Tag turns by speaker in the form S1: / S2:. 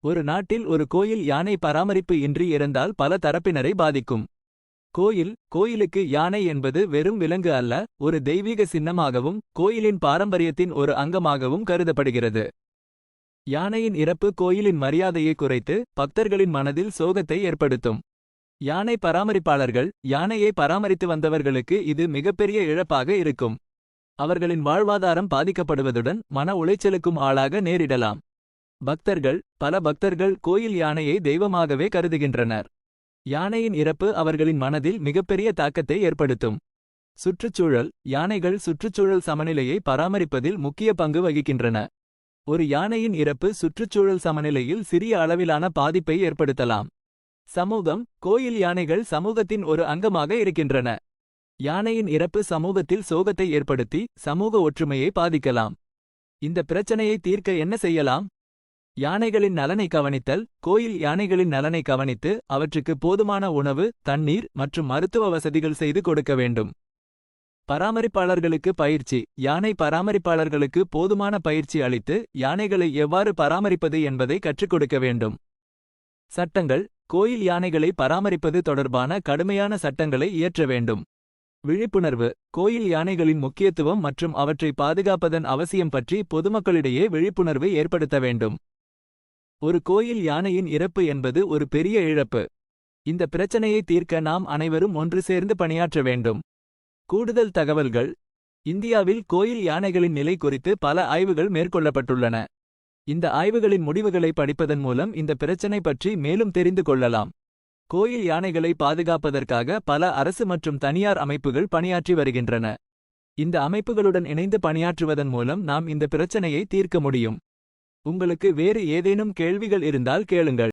S1: ஒரு நாட்டில் ஒரு கோயில் யானை பராமரிப்பு இன்றி இருந்தால் பல தரப்பினரை பாதிக்கும். கோயிலுக்கு யானை என்பது வெறும் விலங்கு அல்ல, ஒரு தெய்வீக சின்னமாகவும் கோயிலின் பாரம்பரியத்தின் ஒரு அங்கமாகவும் கருதப்படுகிறது. யானையின் இறப்பு கோயிலின் மரியாதையை குறைத்து பக்தர்களின் மனதில் சோகத்தை ஏற்படுத்தும். யானை பராமரிப்பாளர்கள் யானையை பராமரித்து வந்தவர்களுக்கு இது மிகப்பெரிய இழப்பாக இருக்கும். அவர்களின் வாழ்வாதாரம் பாதிக்கப்படுவதுடன் மன உளைச்சலுக்கும் ஆளாக நேரிடலாம். பல பக்தர்கள் கோயில் யானையை தெய்வமாகவே கருதுகின்றனர். யானையின் இறப்பு அவர்களின் மனதில் மிகப்பெரிய தாக்கத்தை ஏற்படுத்தும். சுற்றுச்சூழல் யானைகள் சுற்றுச்சூழல் சமநிலையை பராமரிப்பதில் முக்கிய பங்கு வகிக்கின்றன. ஒரு யானையின் இறப்பு சுற்றுச்சூழல் சமநிலையில் சிறிய அளவிலான பாதிப்பை ஏற்படுத்தலாம். சமூகம் கோயில் யானைகள் சமூகத்தின் ஒரு அங்கமாக இருக்கின்றன. யானையின் இறப்பு சமூகத்தில் சோகத்தை ஏற்படுத்தி சமூக ஒற்றுமையை பாதிக்கலாம். இந்த பிரச்சனையை தீர்க்க என்ன செய்யலாம்? யானைகளின் நலனை கவனித்தல். கோயில் யானைகளின் நலனை கவனித்து அவற்றுக்கு போதுமான உணவு, தண்ணீர் மற்றும் மருத்துவ வசதிகள் செய்து கொடுக்க வேண்டும். பராமரிப்பாளர்களுக்கு பயிற்சி. யானை பராமரிப்பாளர்களுக்கு போதுமான பயிற்சி அளித்து யானைகளை எவ்வாறு பராமரிப்பது என்பதை கற்றுக் கொடுக்க வேண்டும். சட்டங்கள் கோயில் யானைகளை பராமரிப்பது தொடர்பான கடுமையான சட்டங்களை இயற்ற வேண்டும். விழிப்புணர்வு கோயில் யானைகளின் முக்கியத்துவம் மற்றும் அவற்றை பாதுகாப்பதன் அவசியம் பற்றி பொதுமக்களிடையே விழிப்புணர்வை ஏற்படுத்த வேண்டும். ஒரு கோயில் யானையின் இறப்பு என்பது ஒரு பெரிய இழப்பு. இந்த பிரச்சனையை தீர்க்க நாம் அனைவரும் ஒன்று சேர்ந்து பணியாற்ற வேண்டும். கூடுதல் தகவல்கள். இந்தியாவில் கோயில் யானைகளின் நிலை குறித்து பல ஆய்வுகள் மேற்கொள்ளப்பட்டுள்ளன. இந்த ஆய்வுகளின் முடிவுகளை படிப்பதன் மூலம் இந்த பிரச்சனை பற்றி மேலும் தெரிந்து கொள்ளலாம். கோயில் யானைகளை பாதுகாப்பதற்காக பல அரசு மற்றும் தனியார் அமைப்புகள் பணியாற்றி வருகின்றன. இந்த அமைப்புகளுடன் இணைந்து பணியாற்றுவதன் மூலம் நாம் இந்த பிரச்சனையை தீர்க்க முடியும். உங்களுக்கு வேறு ஏதேனும் கேள்விகள் இருந்தால் கேளுங்கள்.